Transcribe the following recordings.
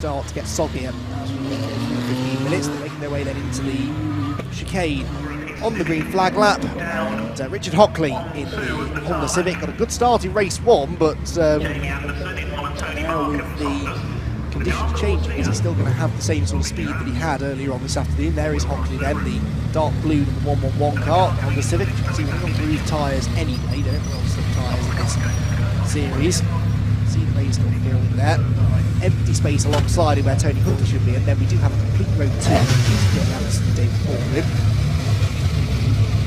start to get soggier as we get through 15 minutes. They're making their way then into the chicane on the green flag lap. And Richard Hockley in the Honda Civic got a good start in race one, but now with the conditions changing, is he still going to have the same sort of speed that he had earlier on this afternoon? There is Hockley then, the dark blue number 111 car on the Civic. You can see we're on groove tyres anyway, don't we? On some tyres in this series. See the race got filled there. Empty space alongside him where Tony Hunter should be, and then we do have a complete row 2, which is Jamie Anderson and Dave Baldwin.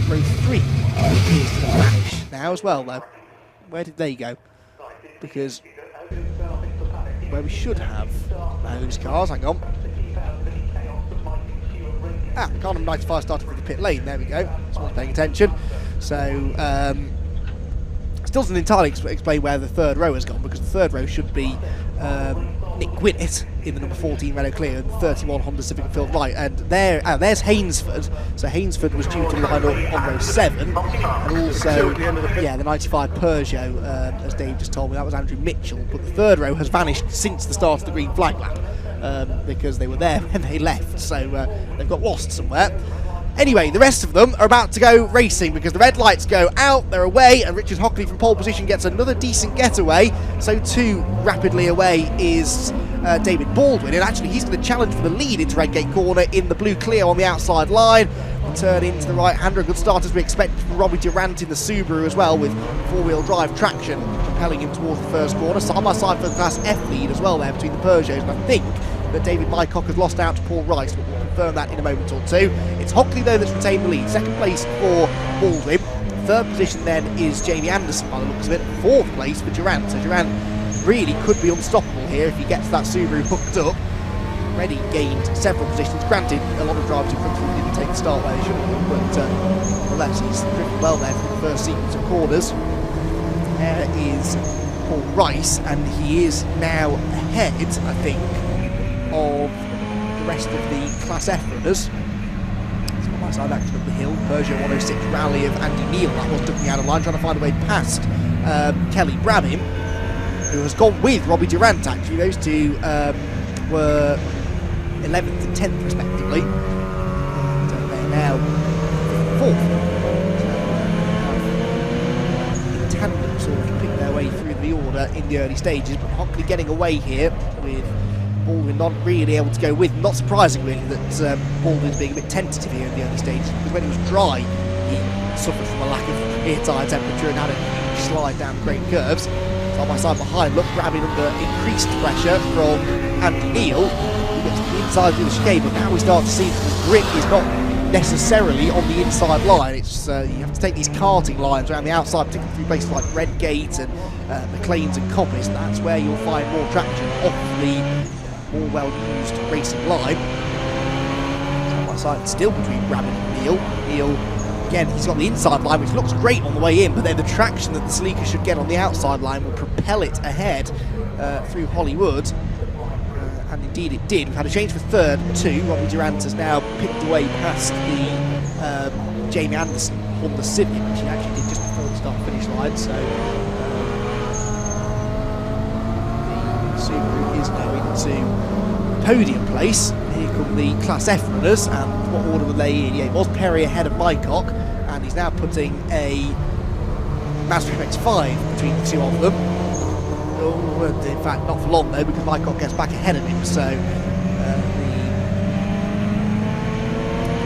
Row 3 appears to vanish now as well, though. Where did they go? Because where we should have those cars, hang on. Carnham 95 started from the pit lane, there we go. Someone's paying attention. So, still doesn't entirely explain where the third row has gone, because the third row should be Nick Gwinnett in the number 14 Renault Clio and the 31 Honda Civic and Phil Wright, and there's Hainsford. So Hainsford was due to line up on row 7, and also the 95 Peugeot, as Dave just told me, that was Andrew Mitchell. But the third row has vanished since the start of the green flag lap, because they were there when they left, so they've got lost somewhere. Anyway, the rest of them are about to go racing because the red lights go out, they're away, and Richard Hockley from pole position gets another decent getaway. So too rapidly away is David Baldwin, and actually he's going to challenge for the lead into Redgate Corner in the blue Clio on the outside line. Turn into the right-hander, a good start as we expect from Robbie Durant in the Subaru as well, with four-wheel drive traction propelling him towards the first corner. Side by side for the Class F lead as well there between the Peugeots, and I think that David Mycock has lost out to Paul Rice, but we'll confirm that in a moment or two. It's Hockley though that's retained the lead. Second place for Baldwin. Third position then is Jamie Anderson by the looks of it. Fourth place for Durant. So Durant really could be unstoppable here if he gets that Subaru hooked up. Already gained several positions. Granted, a lot of drivers in front of him didn't take the start where they should have done, but nonetheless, he's driven well there for the first sequence of corners. There is Paul Rice, and he is now ahead, I think, of the rest of the Class F runners. It's on my side action up the hill. Peugeot 106 rally of Andy Neal, that was ducking out of line, trying to find a way past Kelly Brabham, who has gone with Robbie Durant actually. Those two were 11th and 10th respectively. So they're now 4th. In tandem sort of pick their way through the order in the early stages, but Hockley getting away here with Baldwin not really able to go with. Not surprising really that Baldwin's being a bit tentative here in the early stages, because when he was dry he suffered from a lack of rear tyre temperature and had a huge slide down the great curves. Side by side behind, look, grabbing under increased pressure from Andy Neal. He gets to the inside of the chicane, but now we start to see that the grip is not necessarily on the inside line. It's you have to take these karting lines around the outside, particularly through places like Redgate and Mcleans and Coppice. That's where you'll find more traction off the more well-used racing line. Side by side still between Brabham and Neal. Neal, again, he's got the inside line, which looks great on the way in, but then the traction that the Sleeker should get on the outside line will propel it ahead through Hollywood. And indeed it did. We've had a change for third too. Robbie Durant has now picked away past the Jamie Anderson Honda Civic, which he actually did just before the start-finish line. So the Subaru is now into podium place. Here come the Class F runners, and what order were they in? Yeah, it was Perry ahead of Mycock, and he's now putting a Mazda RX8 between the two of them. Oh, in fact, not for long though, because Mycock gets back ahead of him. So the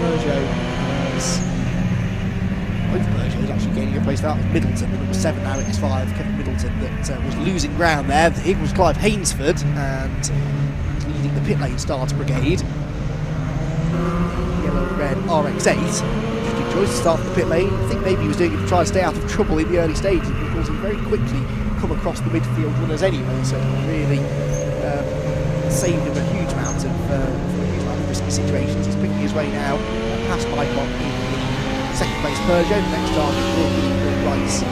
Peugeot both Peugeots actually gaining a place. That was Middleton, the number 7 RX5, Kevin Middleton, that was losing ground there. Here was Clive Hainsford, and leading the pit lane starter brigade. Yellow and red RX8. Interesting choice to start the pit lane. I think maybe he was doing it to try and stay out of trouble in the early stages, because he very quickly come across the midfield runners anyway, so it really saved him a huge amount of risky situations. He's picking his way now past Mycock in the second place Peugeot. The next target will be Paul Rice.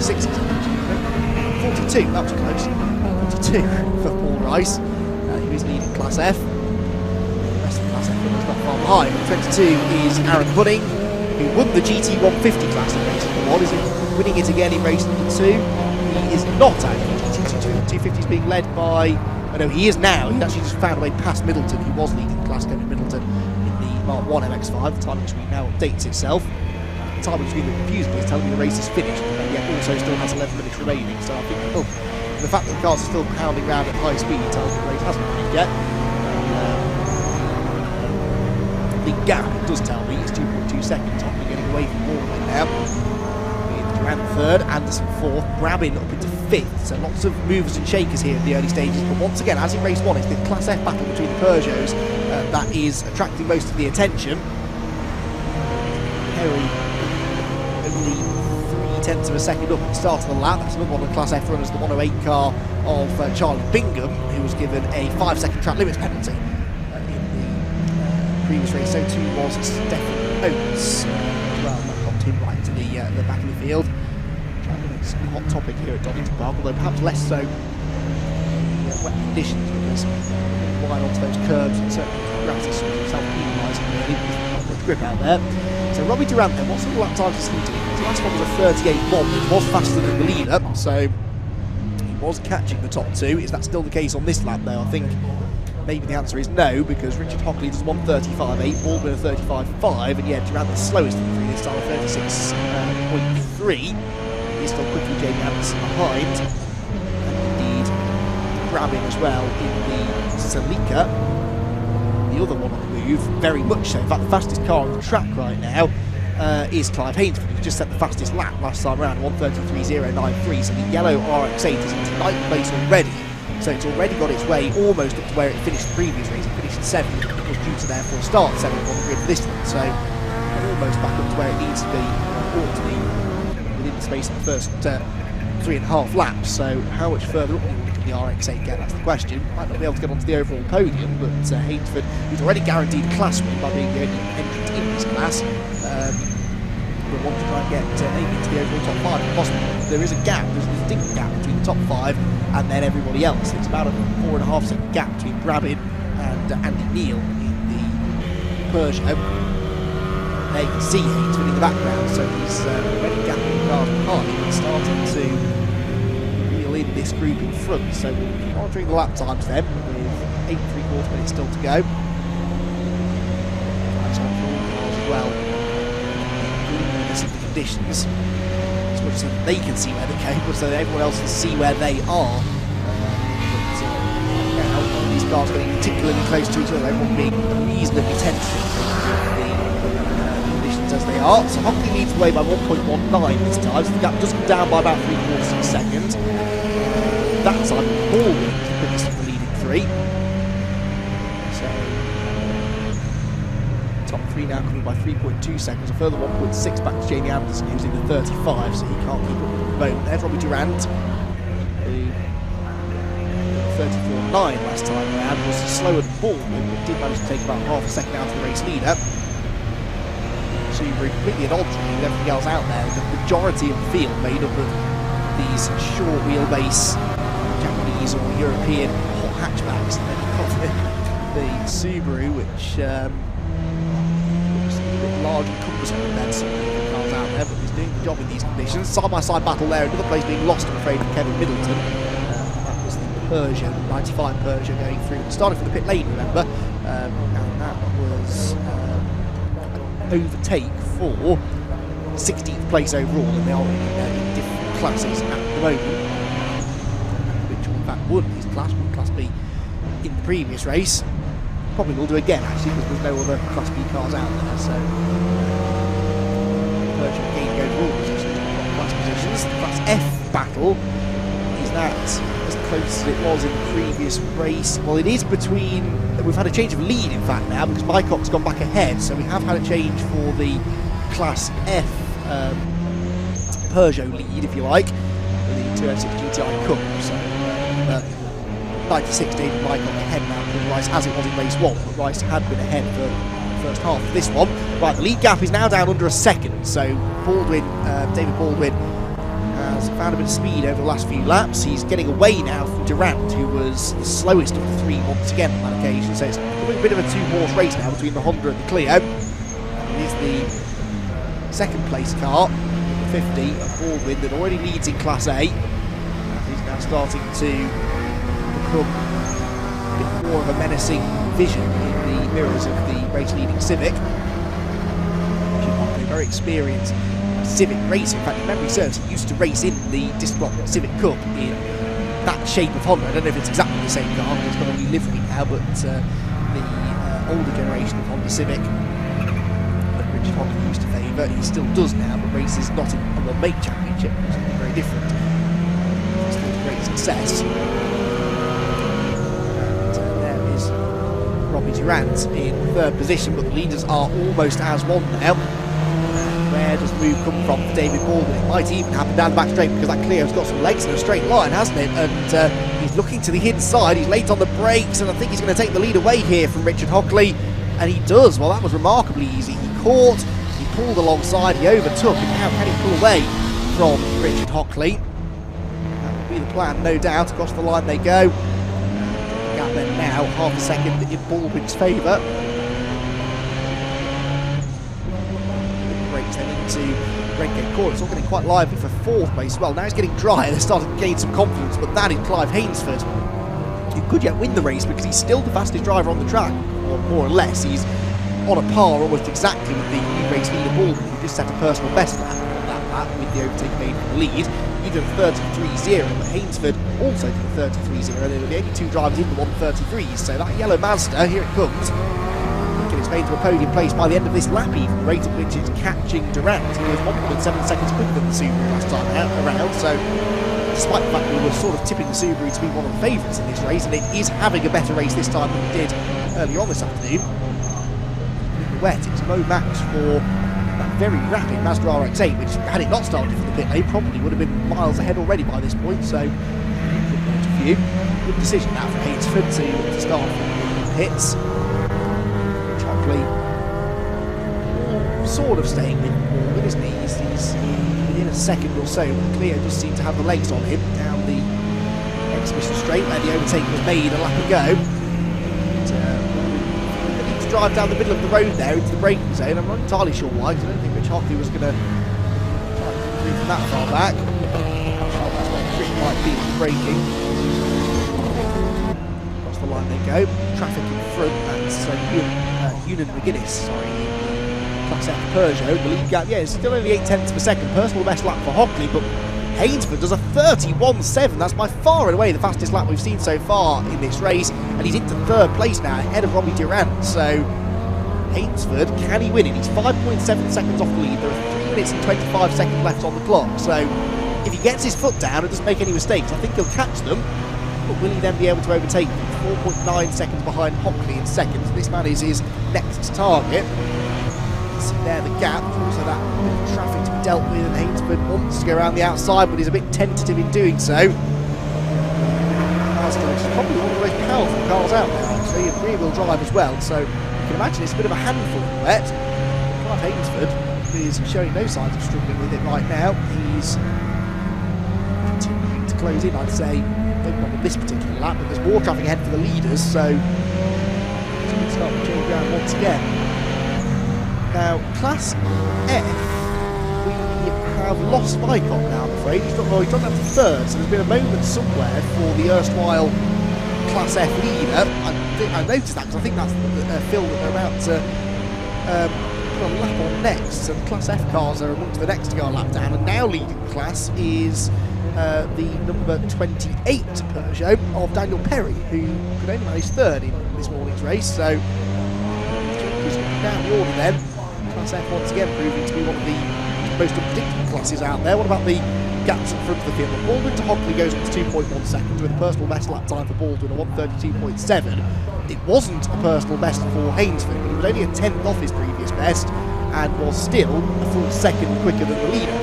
26, 42, that was close. 42 for Paul Rice, who is leading Class F. The rest of the Class F is not far behind. 22 is Aaron Budding, who won the GT150 class in race number 1, is winning it again in race number 2. He is not out. GT250 is being led by... Oh no, he is now. He actually just found a way past Middleton, who was leading the class, Kevin Middleton, in the Mark 1 MX-5. The timing screen now updates itself. The timing screen that confused me is telling me the race is finished, and yet also still has 11 minutes remaining. So I think, the fact that the cars are still pounding around at high speed tells me the race hasn't finished yet. The gap, it does tell me, is 2.2 seconds. Hockley getting away from Baldwin now. With Durant third, Anderson fourth, Brabin up into fifth. So lots of movers and shakers here at the early stages. But once again, as in race one, it's the Class F battle between the Peugeots that is attracting most of the attention. Perry only 0.3 of a second up at the start of the lap. That's another one of the Class F runners, the 108 car of Charlie Bingham, who was given a 5-second track limits penalty previous race. So too was Stephen Oates. Well, that knocked him right to the back of the field. It's a hot topic here at Donington Park, although perhaps less so wet conditions, because wide onto those curbs and certainly the grass is sort of self-penalising really, because there's not much grip out there. So Robbie Durant then, what sort of lap times is he doing? His last one was a 38.1, which was faster than the leader, so he was catching the top two. Is that still the case on this lap though? I think maybe the answer is no, because Richard Hockley does 1:35.8, Baldwin a 35.5, and yeah, Durant the slowest of the three this time, 36.3. He's still quickly Jamie Anderson behind, and indeed Brabin as well in the Celica, the other one on the move, very much so. In fact, the fastest car on the track right now is Clive Hainsford, who just set the fastest lap last time around, 1:33.093, so the yellow RX8 is into 9th place already. So it's already got its way almost up to where it finished the previous race. It finished 7th, it was due to therefore start 7th on the grid for this one. So almost back up to where it needs to be, ought to be within the space of the first 3.5 laps. So how much further up can the RX8 get? That's the question. Might not be able to get onto the overall podium, but Hainsford, who's already guaranteed a class win by being the only entrant in this class, will want to try and get aiming into the overall top 5 if possible. There is a gap, there's a distinct gap between the top 5 and then everybody else. It's about a 4.5 second gap between Brabin and Andy Neal in the Peugeot. There you can see Hainsford in the background, so he's already gapping the cars behind and starting to reel in this group in front. So we'll be monitoring the lap times then, with 8 3/4 minutes still to go. That's on for all cars as well. See the conditions, as much so that they can see where they're going, but so that everyone else can see where they are. Now, these cars are getting particularly close to each other, everyone being reasonably tense with the conditions as they are. So Hockley leads the way by 1.19 this time, so the gap does come down by about 3/4 seconds. That time, Baldwin is the quickest of the leading three. Top 3 now coming by 3.2 seconds, a further 1.6 back to Jamie Anderson, who's in the 35, so he can't keep up with the moment. There's Robbie Durant, who 34.9 last time around, was slower than Baldwin, but did manage to take about half a second out of the race leader. So you're completely at odds with everything else out there. The majority of the field made up of these short wheelbase Japanese or European hot hatchbacks, and then you've got the Subaru, which large and cumbersome compared to some of the cars out there, but he's doing the job in these conditions. Side-by-side battle there, another place being lost, I'm afraid, of Kevin Middleton. That was the Peugeot, the 95 Peugeot going through. Started from the pit lane, remember, and that was an overtake for 16th place overall, and they are in different classes at the moment. Which in fact won his class B in the previous race. Probably will do again actually, because there's no other Class B cars out there, so Peugeot gaining overall positions, class positions. The Class F battle is that as close as it was in the previous race. Well, it is between, we've had a change of lead in fact now, because Mycock's gone back ahead, so we have had a change for the Class F Peugeot lead, if you like, for the 206 GTI Cup. So 96 David Mycock ahead now with Rice, as it was in race 1, but Rice had been ahead for the first half of this one. Right, the lead gap is now down under a second, so Baldwin, David Baldwin has found a bit of speed over the last few laps. He's getting away now from Durant, who was the slowest of the three once again on that occasion, so it's a bit of a two-horse race now between the Honda and the Clio. And it is the second place car, the 50 of Baldwin, that already leads in Class A. now starting to become a bit more of a menacing vision in the mirrors of the race-leading Civic. A very experienced Civic racer. In fact, if memory serves, he used to race in the Disc Block Civic Cup in that shape of Honda. I don't know if it's exactly the same car, it's got a new livery now, but the older generation of Honda Civic that Richard Hockley used to favour, he still does now, but races not in a one-make championship, something very different. It's still a great success. And there is Robbie Durant in third position, but the leaders are almost as one now. Where does the move come from for David Baldwin? It might even happen down the back straight because that Clio's got some legs in a straight line, hasn't it? And he's looking to the inside, he's late on the brakes, and I think he's going to take the lead away here from Richard Hockley. And he does. Well, that was remarkably easy. He caught, he pulled alongside, he overtook, and now can he pull away from Richard Hockley? That would be the plan, no doubt. Across the line they go. The gap then now, half a second in Baldwin's favour. Then into Redgate Court. It's all getting quite lively for fourth place as well. Now he's getting dry, they're starting to gain some confidence, but that is Clive Hainsford, who could yet win the race because he's still the fastest driver on the track, or more or less. He's on a par almost exactly with the new race leader Baldwin, who just set a personal best lap on that lap with the overtake made for the lead. He did a 33.0, but Hainsford also did a 33.0. There were the only two drivers in the 133s, so that yellow Mazda, here it comes. It's made to a podium place by the end of this lap, even the rate at which it's catching Durant. He was 1.7 seconds quicker than the Subaru last time around, so despite the fact we were sort of tipping the Subaru to be one of the favourites in this race, and it is having a better race this time than it did earlier on this afternoon. In the wet, it's no match for that very rapid Mazda RX8, which, had it not started for the pit lane, probably would have been miles ahead already by this point, so from the point of view, good decision now for Hainsford to start from the pits. Sort of staying with Baldwin, isn't he? He's within a second or so, but Clio does seem to have the legs on him down the exhibition straight where the overtake was made a lap ago. They need to drive down the middle of the road there into the braking zone. I'm not entirely sure why, because I don't think Rich Hockley was going to try and come through from that far back. That's where Rich might be braking. Across the line they go. Traffic in front, that's Ewan McGuinness, sorry. Class F Peugeot, the lead gap, it's still only 0.8 of a second. Personal best lap for Hockley, but Hainsford does a 31.7. That's by far and away the fastest lap we've seen so far in this race, and he's into third place now, ahead of Robbie Durant. So Hainsford, can he win it? He's 5.7 seconds off the lead. There are 3 minutes and 25 seconds left on the clock. So if he gets his foot down and doesn't make any mistakes, I think he'll catch them. But will he then be able to overtake them? 4.9 seconds behind Hockley in seconds. This man is his next target. See there the gap, also that bit of traffic to be dealt with, and Hainsford wants to go around the outside, but he's a bit tentative in doing so. Mazda, which is probably one of the most powerful cars out there, actually, and rear-wheel drive as well, so you can imagine it's a bit of a handful in the wet. Clive Hainsford is showing no signs of struggling with it right now. He's continuing to close in, I'd say, maybe not on this particular lap, but there's more traffic ahead for the leaders, so he's going to start to change around once again. Now, Class F, we have lost Vicom now, I'm afraid. He's dropped down to third, so there's been a moment somewhere for the erstwhile Class F leader. I noticed that because I think that's the field that they're about to put a lap on next. So the Class F cars are amongst the next to go a lap down, and now leading the class is the number 28 Peugeot of Daniel Perry, who could only manage third in this morning's race. So, down the order then. Class F once again proving to be one of the most unpredictable classes out there. What about the gaps in front of the field? Baldwin to Hockley goes up to 2.1 seconds with a personal best lap time for Baldwin of 1:32.7. It wasn't a personal best for Hainsford, but he was only a 10th off his previous best and was still a full second quicker than the leader.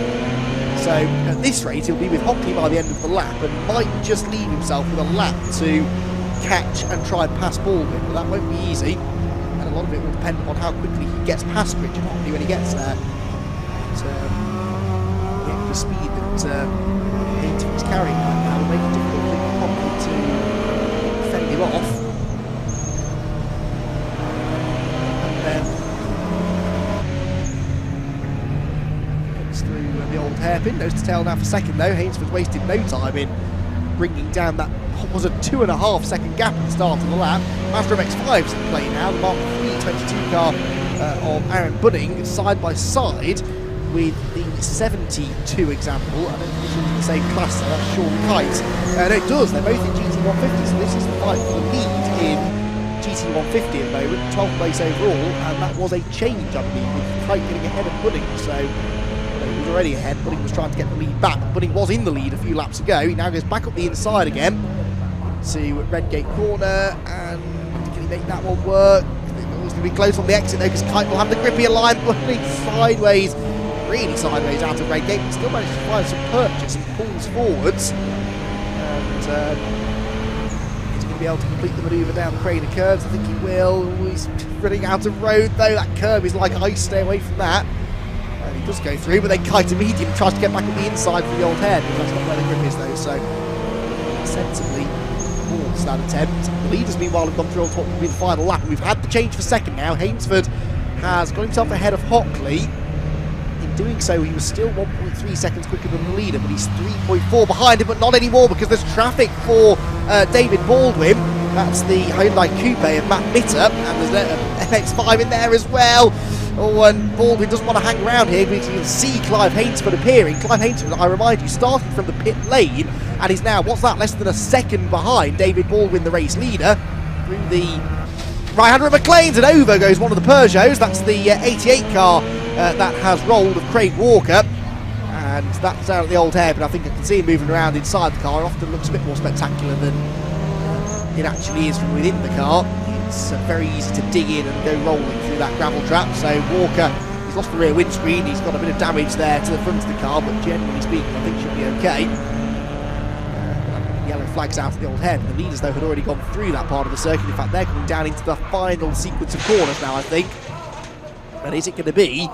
So at this rate he'll be with Hockley by the end of the lap and might just leave himself with a lap to catch and try and pass Baldwin, but that won't be easy. A lot of it will depend on how quickly he gets past Richard Hockley when he gets there. But, the speed that Hainsford's carrying right now will make it difficult for Hockley to fend him off. And then comes through the old hairpin, nose to tail now for second though. Hainsford's wasted no time in bringing down that was a 2.5 second gap at the start of the lap. Mazda RX8's in play now, the Mark 322 car of Aaron Bunning, side by side with the 72 example. I don't think it's in the same class, so that's Sean Kite. No, it does, they're both in GT150, so this is the fight for the lead in GT150 at the moment, 12th place overall, and that was a change, I believe, with Kite getting ahead of Bunning, so he was already ahead. Bunning was trying to get the lead back. Bunning was in the lead a few laps ago. He now goes back up the inside again to Redgate corner, and can he make that one work? It was going to be close on the exit though, because Kite will have the grippier line, Bunning sideways, really sideways out of Redgate, but still managed to find some purchase and pulls forwards, and he's going to be able to complete the manoeuvre down the Crater curves. I think he will. He's running out of road though. That curve is like ice, stay away from that. And he does go through, but then Kite immediately tries to get back on the inside for the old head, because that's not where the grip is though, so sensibly halts that attempt. The leaders meanwhile have gone through on what will be the final lap, and we've had the change for second now. Hainsford has got himself ahead of Hockley. In doing so, he was still 1.3 seconds quicker than the leader, but he's 3.4 behind him, but not anymore because there's traffic for David Baldwin. That's the Hyundai Coupe of Matt Mitter, and there's an MX-5 in there as well. Oh, and Baldwin doesn't want to hang around here because you can see Clive Hainsford appearing. Clive Hainsford, I remind you, started from the pit lane and is now, what's that, less than a second behind David Baldwin, the race leader, through the right-hander of Mcleans, and over goes one of the Peugeots. That's the 88 car that has rolled of Craig Walker, and that's out at the old hairpin. I think I can see him moving around inside the car. It often looks a bit more spectacular than it actually is from within the car. It's very easy to dig in and go rolling through that gravel trap. So Walker, he's lost the rear windscreen, he's got a bit of damage there to the front of the car, but generally speaking I think should be okay. Yellow flags out at the old head. The leaders though had already gone through that part of the circuit. In fact, they're coming down into the final sequence of corners now, I think. And is it going to be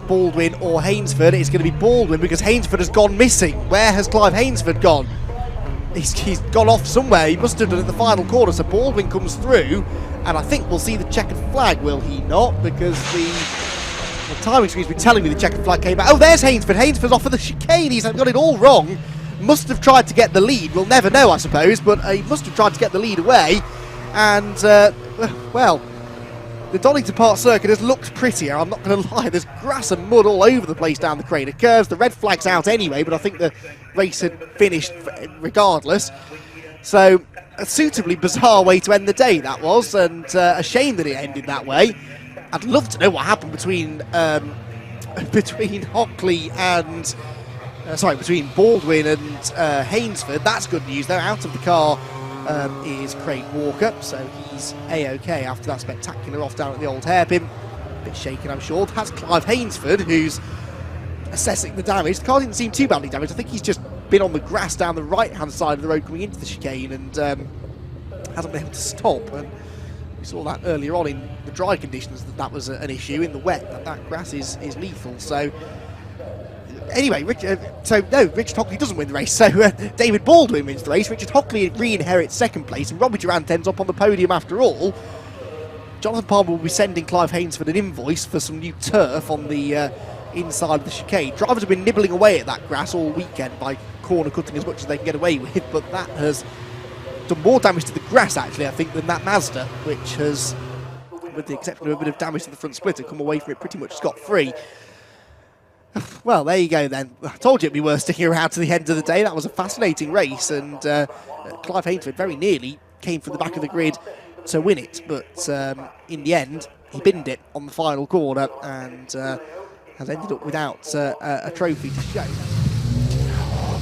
Baldwin or Hainsford? It's going to be Baldwin, because Hainsford has gone missing. Where has Clive Hainsford gone? He's gone off somewhere. He must have done it at the final corner. So Baldwin comes through, and I think we'll see the checkered flag, will he not? Because the timing screen's been telling me the checkered flag came out. Oh, there's Hainsford. Hainsford's off of the chicane. He's got it all wrong. Must have tried to get the lead. We'll never know, I suppose, but he must have tried to get the lead away. And, well, the Donington Park circuit has looked prettier, I'm not going to lie. There's grass and mud all over the place down the Crater curves. The red flag's out anyway, but I think the race had finished regardless. So, a suitably bizarre way to end the day, that was, and a shame that it ended that way. I'd love to know what happened between Hockley and... between Baldwin and Hainsford. That's good news, though. Out of the car is Craig Walker, so he's A-OK after that spectacular off down at the old hairpin. A bit shaken, I'm sure. That's Clive Hainsford, who's assessing the damage. The car didn't seem too badly damaged. I think he's just been on the grass down the right-hand side of the road coming into the chicane and hasn't been able to stop. And we saw that earlier on in the dry conditions, that was an issue. In the wet, that grass is lethal. So anyway, Richard Hockley doesn't win the race, so David Baldwin wins the race. Richard Hockley re-inherits second place, and Robbie Durant ends up on the podium after all. Jonathan Palmer will be sending Clive Hainsford an invoice for some new turf on the inside of the chicane. Drivers have been nibbling away at that grass all weekend by corner cutting as much as they can get away with, but that has done more damage to the grass, actually, I think, than that Mazda, which has, with the exception of a bit of damage to the front splitter, come away from it pretty much scot-free. Well, there you go then. I told you it'd be worth sticking around to the end of the day. That was a fascinating race, and Clive Hainsford very nearly came from the back of the grid to win it, but in the end he binned it on the final corner and has ended up without a trophy to show.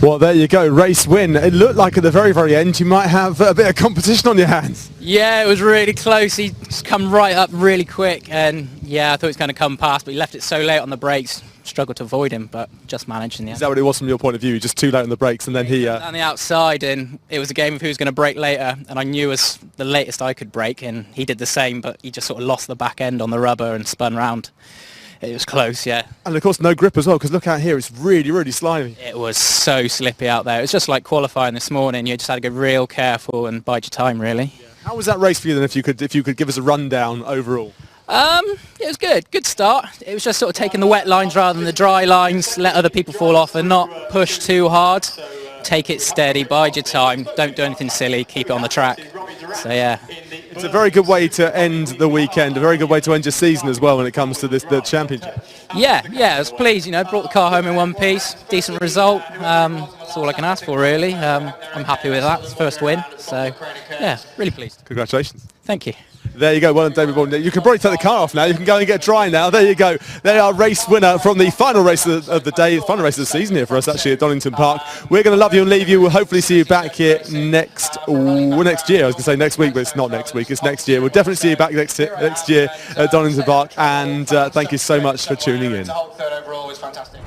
Well, there you go, race win. It looked like at the very, very end you might have a bit of competition on your hands. Yeah, it was really close. He just come right up really quick, and yeah, I thought he was going to come past, but he left it so late on the brakes. Struggled to avoid him, but just managed in the end. Is that what it was from your point of view? Just too late on the brakes, and then he... on the outside, and it was a game of who was going to brake later, and I knew as the latest I could brake, and he did the same, but he just sort of lost the back end on the rubber and spun round. It was close, yeah. And of course no grip as well, because look out here, it's really, really slimy. It was so slippy out there. It was just like qualifying this morning. You just had to go real careful and bide your time, really. Yeah. How was that race for you then, if you could give us a rundown overall? It was good start. It was just sort of taking the wet lines rather than the dry lines, let other people fall off and not push too hard take it steady, bide your time, don't do anything silly, keep it on the track. So yeah. It's a very good way to end the weekend, a very good way to end your season as well when it comes to the championship. Yeah, I was pleased, brought the car home in one piece, decent result. That's all I can ask for really. I'm happy with that, it's first win, so yeah, really pleased. Congratulations. Thank you. There you go, well done David Baldwin. You can probably take the car off now, you can go and get dry now. There you go. They are race winner from the final race of the day, final race of the season here for us actually at Donington Park. We're going to love you and leave you. We'll hopefully see you back here next year. I was going to say next week, but it's not next week, it's next year. We'll definitely see you back next year at Donington Park, and thank you so much for tuning in. The whole third overall was fantastic.